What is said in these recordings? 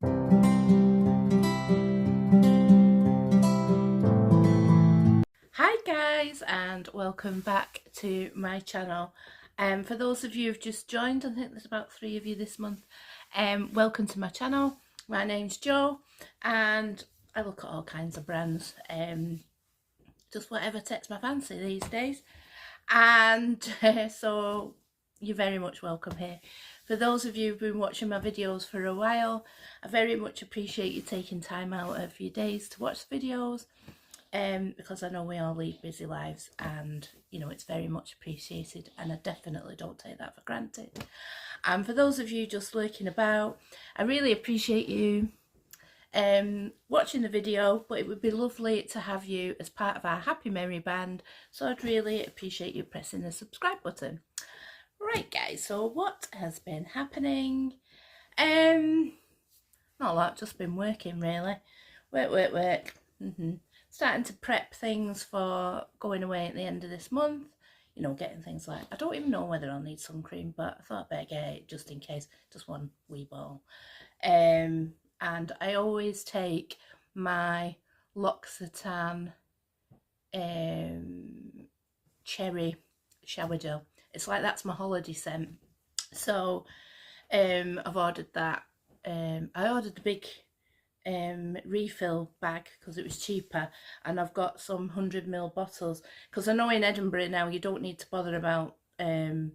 Hi guys, and welcome back to my channel. For those of you who've just joined, I think there's about 3 of you this month, welcome to my channel. My name's Jo and I look at all kinds of brands, just whatever takes my fancy these days, and so you're very much welcome here. For those of you who've been watching my videos for a while, I very much appreciate you taking time out of your days to watch the videos. Because I know we all lead busy lives, and you know, it's very much appreciated, and I definitely don't take that for granted. And for those of you just lurking about, I really appreciate you watching the video, but it would be lovely to have you as part of our Happy Merry band, so I'd really appreciate you pressing the subscribe button. Right guys, so what has been happening? Not a lot, just been working really. Work. Starting to prep things for going away at the end of this month. You know, getting things like, I don't even know whether I'll need sun cream, but I thought I'd better get it just in case, just one wee ball. And I always take my L'Occitane cherry shower gel. It's like, that's my holiday scent. So I've ordered that. I ordered the big refill bag because it was cheaper, and I've got some 100ml bottles, because I know in Edinburgh now you don't need to bother about the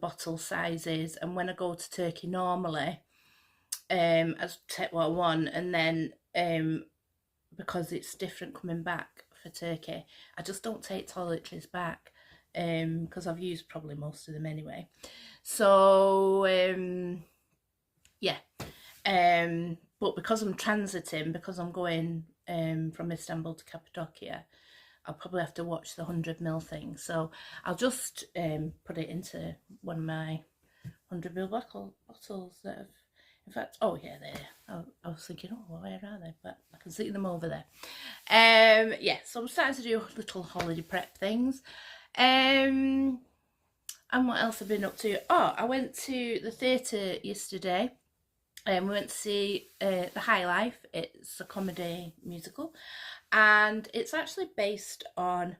bottle sizes, and when I go to Turkey normally I take what I want, and then because it's different coming back for Turkey, I just don't take toiletries back because I've used probably most of them anyway. So yeah, but because I'm transiting, because I'm going from Istanbul to Cappadocia, I'll probably have to watch the 100ml thing. So I'll just put it into one of my 100ml bottles that have, in fact, oh yeah, there. I was thinking, oh, where are they? But I can see them over there. Yeah, so I'm starting to do little holiday prep things. And what else have I been up to? Oh, I went to the theatre yesterday. We went to see The High Life. It's a comedy musical, and it's actually based on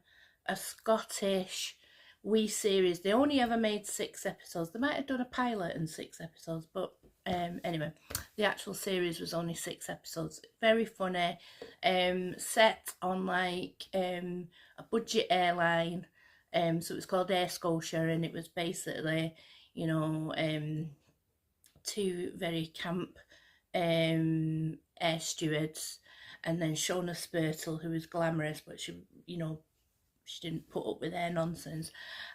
a Scottish wee series. They only ever made 6 episodes. They might have done a pilot and 6 episodes, but anyway, the actual series was only 6 episodes. Very funny, set on like a budget airline. So it was called Air Scotia, and it was basically, you know, 2 very camp air stewards, and then Shona Spurtle, who was glamorous, but she, you know, she didn't put up with their nonsense,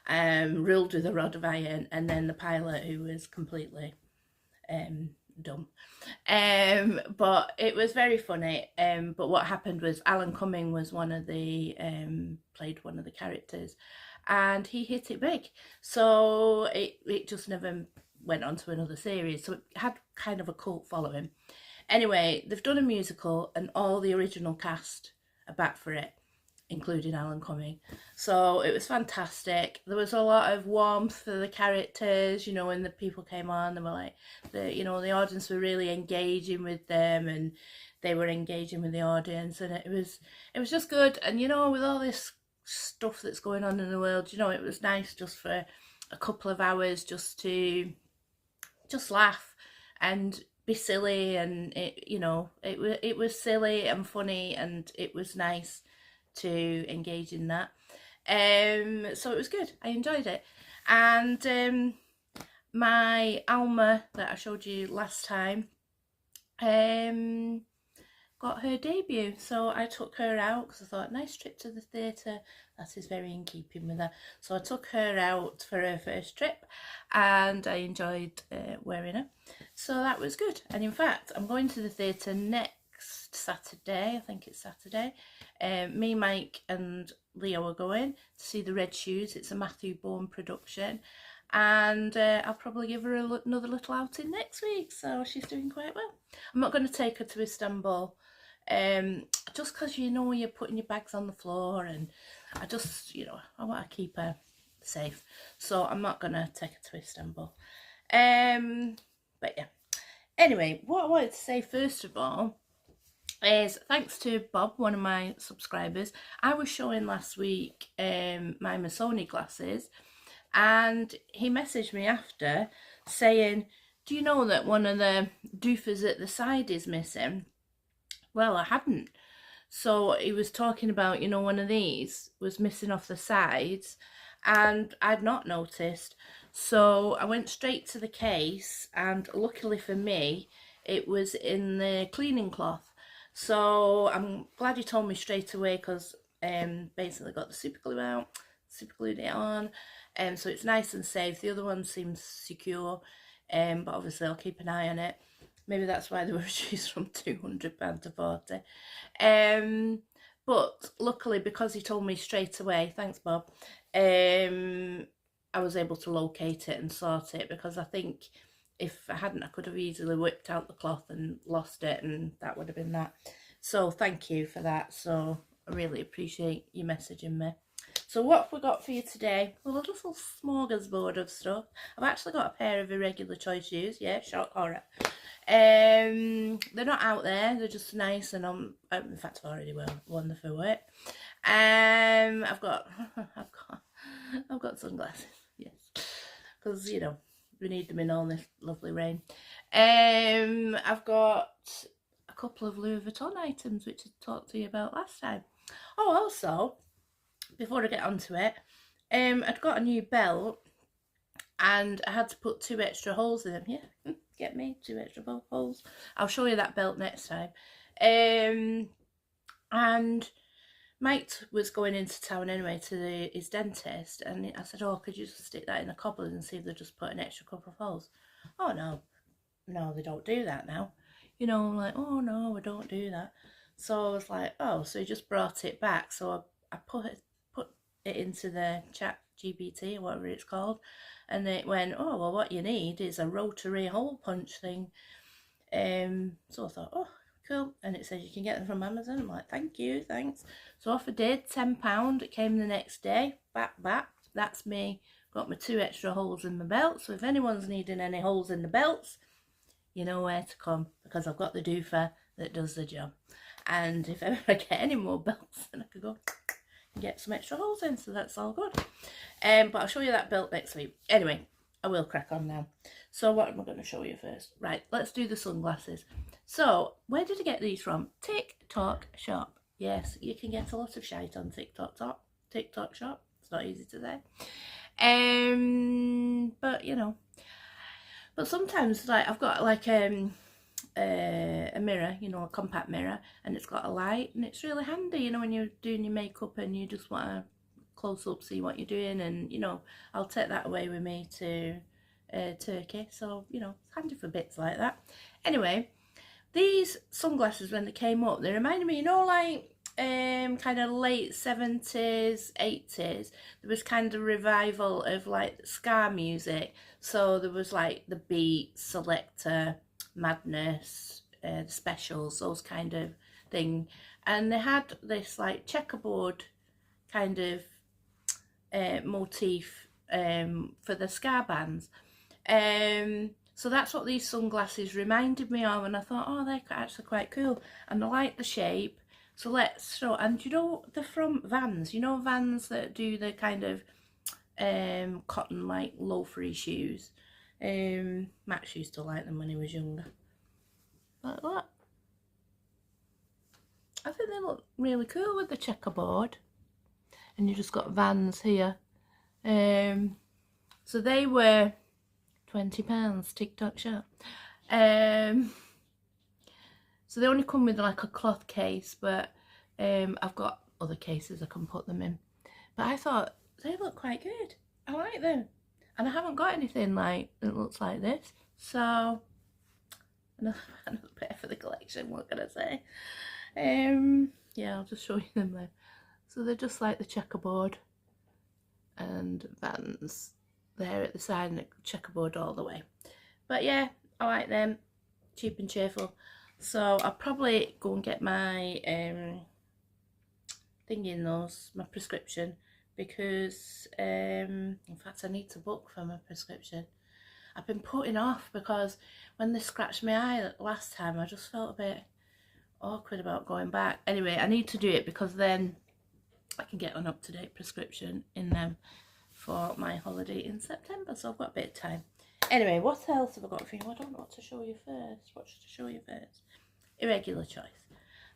ruled with a rod of iron, and then the pilot, who was completely dumb. But it was very funny. But what happened was Alan Cumming was one of the played one of the characters, and he hit it big, so it just never went on to another series, so it had kind of a cult following. Anyway, they've done a musical, and all the original cast are back for it, including Alan Cumming. So it was fantastic. There was a lot of warmth for the characters, you know, when the people came on, they were like, you know, the audience were really engaging with them, and they were engaging with the audience, and it was just good. And you know, with all this stuff that's going on in the world, you know, it was nice just for a couple of hours just to just laugh and be silly, and it, you know, it was silly and funny, and it was nice to engage in that. So it was good. I enjoyed it. And my Alma that I showed you last time got her debut, so I took her out because I thought, nice trip to the theatre, that is very in keeping with her. So I took her out for her first trip, and I enjoyed wearing her, so that was good. And in fact, I'm going to the theatre next Saturday, I think it's Saturday. Me, Mike and Leo are going to see The Red Shoes. It's a Matthew Bourne production, and I'll probably give her another little outing next week, so she's doing quite well. I'm not going to take her to Istanbul, just because, you know, you're putting your bags on the floor, and I just, you know, I want to keep her safe, so I'm not going to take her to Istanbul. But yeah, Anyway, what I wanted to say first of all is thanks to Bob, one of my subscribers. I was showing last week my Missoni glasses, and he messaged me after saying, do you know that one of the doofers at the side is missing? Well, I hadn't. So he was talking about, you know, one of these was missing off the sides, and I'd not noticed. So I went straight to the case, and luckily for me, it was in the cleaning cloth. So I'm glad you told me straight away, because basically got the super glue out, super glued it on, so it's nice and safe. The other one seems secure, but obviously I'll keep an eye on it. Maybe that's why they were reduced from £200 to 40. But luckily, because he told me straight away, thanks Bob, I was able to locate it and sort it, because I think if I hadn't, I could have easily whipped out the cloth and lost it, and that would have been that. So thank you for that. So I really appreciate you messaging me. So what have we got for you today? Well, a little smorgasbord of stuff. I've actually got a pair of Irregular Choice shoes. Yeah, shock horror. They're not out there. They're just nice, and in fact, I've already worn them for work. I've got sunglasses. Yes, because you know we need them in all this lovely rain. I've got a couple of Louis Vuitton items which I talked to you about last time. Oh, also, before I get onto it, I'd got a new belt, and I had to put 2 extra holes in them. Yeah, get me 2 extra holes. I'll show you that belt next time. And Mike was going into town anyway to his dentist, and I said, oh, could you just stick that in a cobbler and see if they just put an extra couple of holes? Oh no, they don't do that now. You know, I'm like, oh no, we don't do that. So I was like, oh, so he just brought it back. So I put it into the chat GPT or whatever it's called, and it went, oh well, what you need is a rotary hole punch thing. So I thought, oh cool, and it says you can get them from Amazon. I'm like, thank you, thanks. So off I did, £10. It came the next day, back. That's me, got my 2 extra holes in my belt. So if anyone's needing any holes in the belts, you know where to come, because I've got the doofer that does the job. And if ever I get any more belts, then I could go and get some extra holes in, so that's all good. But I'll show you that belt next week. Anyway, I will crack on now. So what am I going to show you first? Right, let's do the sunglasses. So where did I get these from? TikTok shop. Yes, you can get a lot of shite on TikTok shop. It's not easy to say. But you know, but sometimes, like, I've got like a mirror, you know, a compact mirror, and it's got a light, and it's really handy, you know, when you're doing your makeup and you just want to close up, see what you're doing, and you know, I'll take that away with me to Turkey, so you know, it's handy for bits like that. Anyway, these sunglasses, when they came up, they reminded me, you know, like kind of late 70s, 80s, there was kind of revival of like ska music. So there was like the Beat, Selector, Madness, the Specials, those kind of thing. And they had this like checkerboard kind of motif for the ska bands. So that's what these sunglasses reminded me of, and I thought, oh, they're actually quite cool, and I like the shape. So let's show, and you know, they're from Vans, you know, Vans that do the kind of cotton like loafery shoes. Max used to like them when he was younger. Like that. I think they look really cool with the checkerboard, and you just got Vans here. So they were £20, TikTok shop. So they only come with like a cloth case, but I've got other cases I can put them in. But I thought they look quite good. I like them, and I haven't got anything like that looks like this. So another pair for the collection. What can I say? Yeah, I'll just show you them there. So they're just like the checkerboard and Vans there at the side, and a checkerboard all the way. But yeah, I like them, cheap and cheerful. So I'll probably go and get my thing in those, my prescription, because in fact I need to book for my prescription. I've been putting off because when they scratched my eye last time, I just felt a bit awkward about going back. Anyway, I need to do it because then I can get an up-to-date prescription in them for my holiday in September, so I've got a bit of time. Anyway, what else have I got for you? I don't know what to show you first. What to show you first? Irregular Choice.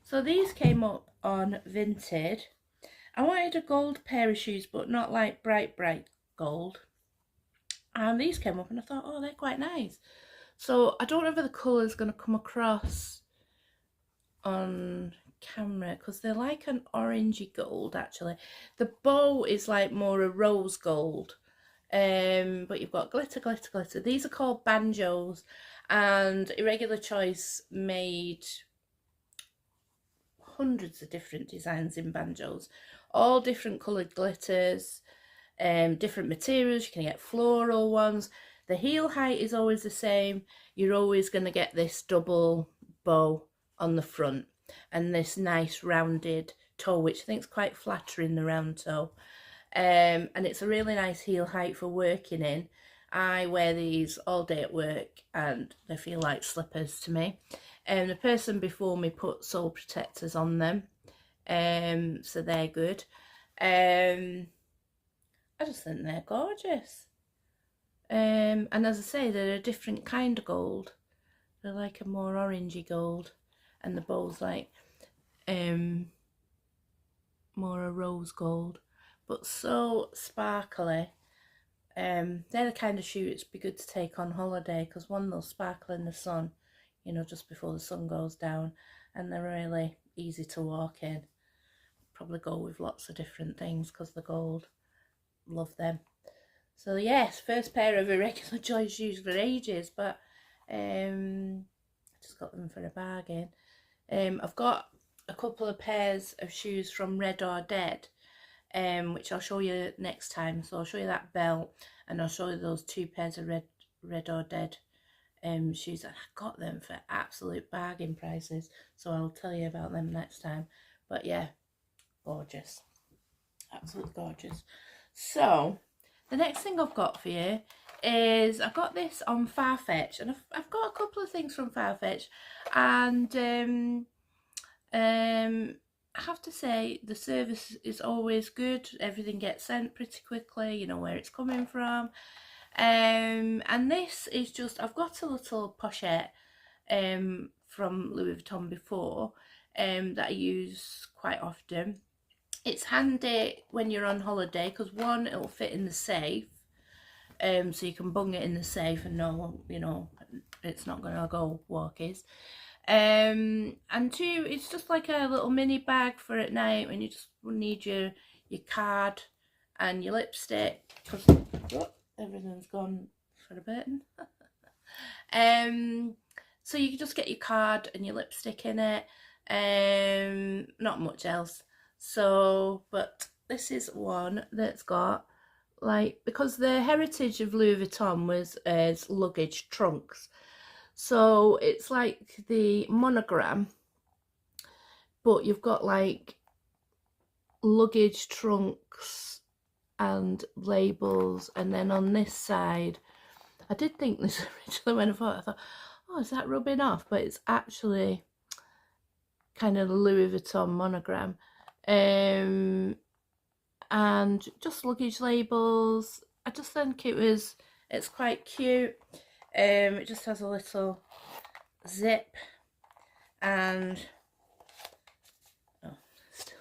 So these came up on Vinted. I wanted a gold pair of shoes, but not like bright gold. And these came up and I thought, oh, they're quite nice. So I don't know if the colour's going to come across on camera because they're like an orangey gold actually. The bow is like more a rose gold. But you've got glitter, glitter, glitter. These are called banjos, and Irregular Choice made hundreds of different designs in banjos, all different coloured glitters, different materials. You can get floral ones. The heel height is always the same. You're always going to get this double bow on the front and this nice rounded toe, which I think is quite flattering, the round toe. And it's a really nice heel height for working in. I wear these all day at work and they feel like slippers to me. And the person before me put sole protectors on them, so they're good. I just think they're gorgeous. And as I say, they're a different kind of gold. They're like a more orangey gold, and the bow's like more a rose gold, but so sparkly. They're the kind of shoes it'd be good to take on holiday because one, they'll sparkle in the sun, you know, just before the sun goes down, and they're really easy to walk in. Probably go with lots of different things because they're gold. Love them. So yes, first pair of Irregular Choice shoes for ages, but I just got them for a bargain. I've got a couple of pairs of shoes from Red or Dead, which I'll show you next time. So I'll show you that belt, and I'll show you those 2 pairs of Red or Dead shoes. And I got them for absolute bargain prices, so I'll tell you about them next time. But yeah, gorgeous, absolutely gorgeous. So the next thing I've got for you is I got this on Farfetch, and I've got a couple of things from Farfetch, and I have to say the service is always good. Everything gets sent pretty quickly, you know where it's coming from. And this is just, I've got a little pochette from Louis Vuitton before that I use quite often. It's handy when you're on holiday because one, it'll fit in the safe, so you can bung it in the safe and know, you know, it's not going to go walkies. And 2, it's just like a little mini bag for at night when you just need your card and your lipstick, because everything's gone for a bit. So you can just get your card and your lipstick in it, not much else. So, but this is one that's got, like, because the heritage of Louis Vuitton was as luggage trunks. So it's like the monogram, but you've got like luggage trunks and labels. And then on this side, I did think this originally when I thought, oh, is that rubbing off? But it's actually kind of the Louis Vuitton monogram. And just luggage labels. I just think it's quite cute. It just has a little zip, and still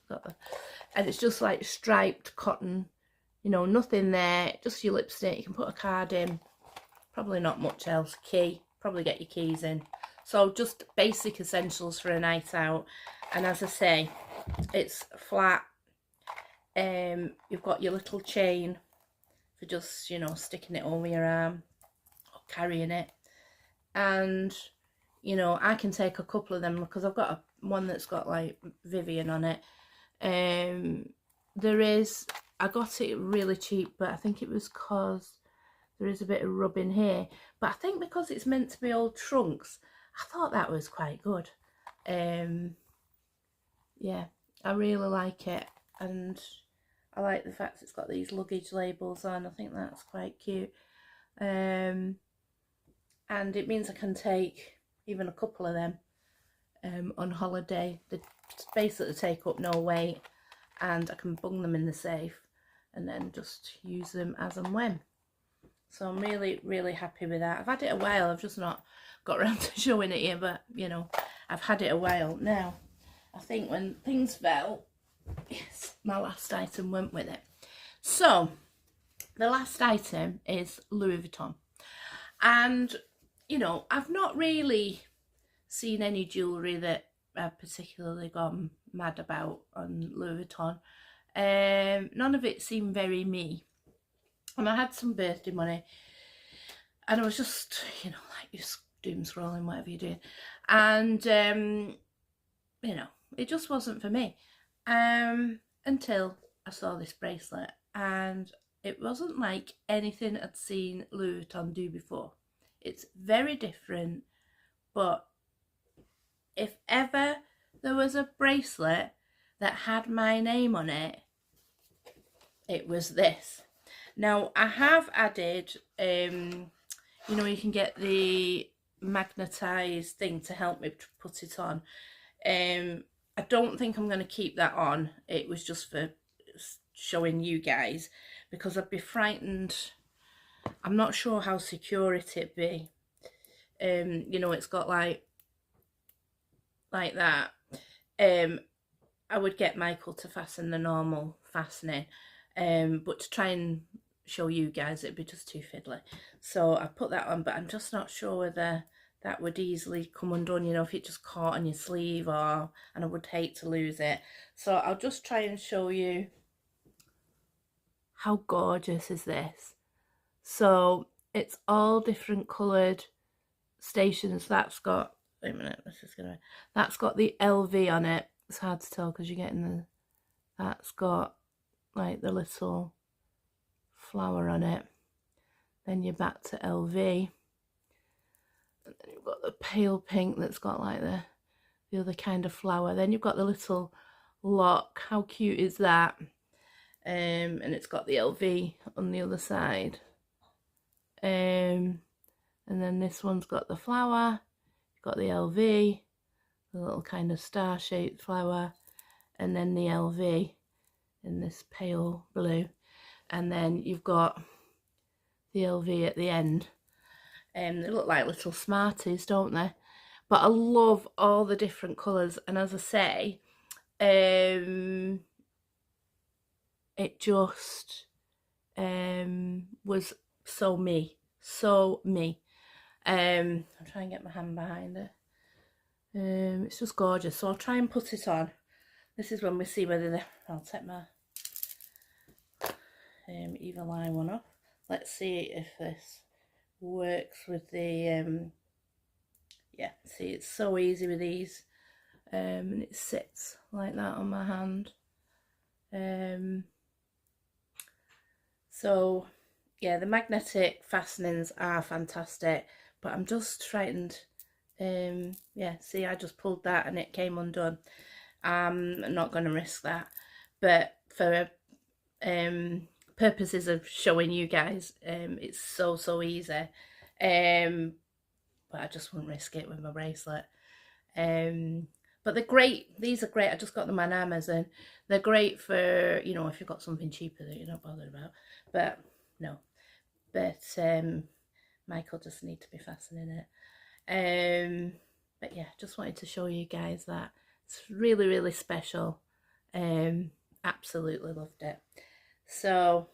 got that. And it's just like striped cotton, you know, nothing there, just your lipstick. You can put a card in, probably not much else. Key, probably get your keys in. So just basic essentials for a night out. And as I say, it's flat. You've got your little chain for just, you know, sticking it over your arm, carrying it. And you know, I can take a couple of them because I've got one that's got like Vivian on it. I got it really cheap, but I think it was because there is a bit of rubbing here, but I think because it's meant to be old trunks, I thought that was quite good. Yeah, I really like it, and I like the fact it's got these luggage labels on. I think that's quite cute. and it means I can take even a couple of them on holiday. They basically take up no weight, and I can bung them in the safe and then just use them as and when. So I'm really, really happy with that. I've had it a while, I've just not got around to showing it here, but you know, I've had it a while. Now, I think when things fell, yes, my last item went with it. So, the last item is Louis Vuitton. And, you know, I've not really seen any jewellery that I've particularly gone mad about on Louis Vuitton. None of it seemed very me. And I had some birthday money, and I was just, you know, like just doom scrolling, whatever you're doing. And, you know, it just wasn't for me. Until I saw this bracelet, and it wasn't like anything I'd seen Louis Vuitton do before. It's very different, but if ever there was a bracelet that had my name on it, it was this. Now, I have added, you know, you can get the magnetised thing to help me put it on. I don't think I'm going to keep that on. It was just for showing you guys, because I'd be frightened. I'm not sure how secure it'd be. You know, it's got like that. I would get Michael to fasten the normal fastening, but to try and show you guys, it'd be just too fiddly. So I put that on, but I'm just not sure whether that would easily come undone, you know, if it just caught on your sleeve, and I would hate to lose it. So I'll just try and show you how gorgeous is this. So it's all different coloured stations. That's got, wait a minute, that's got the LV on it. It's hard to tell because you're getting that's got like the little flower on it. Then you're back to LV. And then you've got the pale pink that's got like the other kind of flower. Then you've got the little lock. How cute is that? And it's got the LV on the other side. And then this one's got the flower. You've got the LV, the little kind of star-shaped flower, and then the LV in this pale blue. And then you've got the LV at the end. They look like little Smarties, don't they? But I love all the different colours, and as I say, it just was so me. I'll try and get my hand behind it. It's just gorgeous. So I'll try and put it on. This is when we see whether I'll take my evil eye one off. Let's see if this works with the yeah, see, it's so easy with these, and it sits like that on my hand. So yeah, the magnetic fastenings are fantastic, but I'm just frightened. Yeah, see, I just pulled that and it came undone. I'm not going to risk that, but for purposes of showing you guys, it's so easy. But I just wouldn't risk it with my bracelet. But they're great. These are great. I just got them on Amazon. They're great for, you know, if you've got something cheaper that you're not bothered about. But no. But Michael just need to be fastening it. But yeah, just wanted to show you guys that. It's really special. Absolutely loved it. So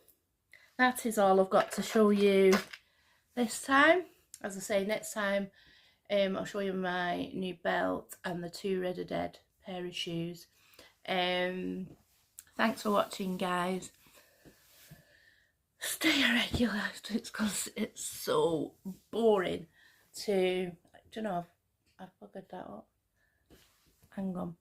that is all I've got to show you this time. As I say, next time I'll show you my new belt and the 2 Red Dead pair of shoes. Thanks for watching, guys. Stay irregular, because it's so boring to, do you know, I've buggered that up. Hang on.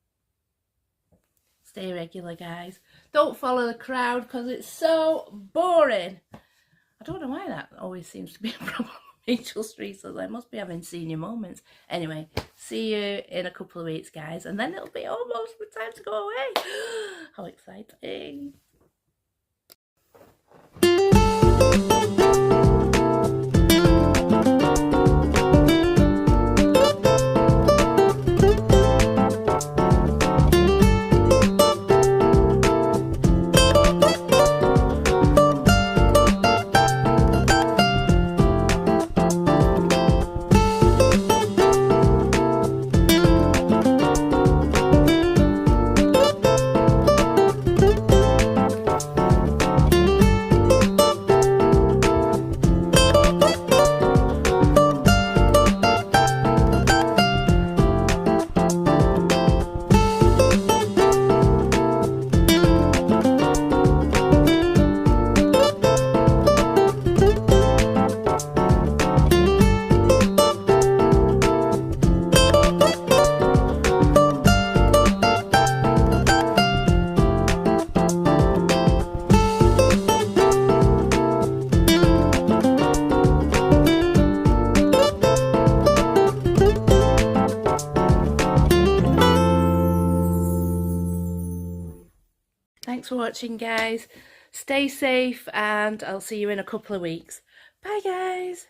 Stay regular, guys. Don't follow the crowd because it's so boring. I don't know why that always seems to be a problem with me just recently. I must be having senior moments. Anyway, see you in a couple of weeks, guys, and then it'll be almost time to go away. How exciting. Thanks for watching, guys. Stay safe and I'll see you in a couple of weeks. Bye, guys.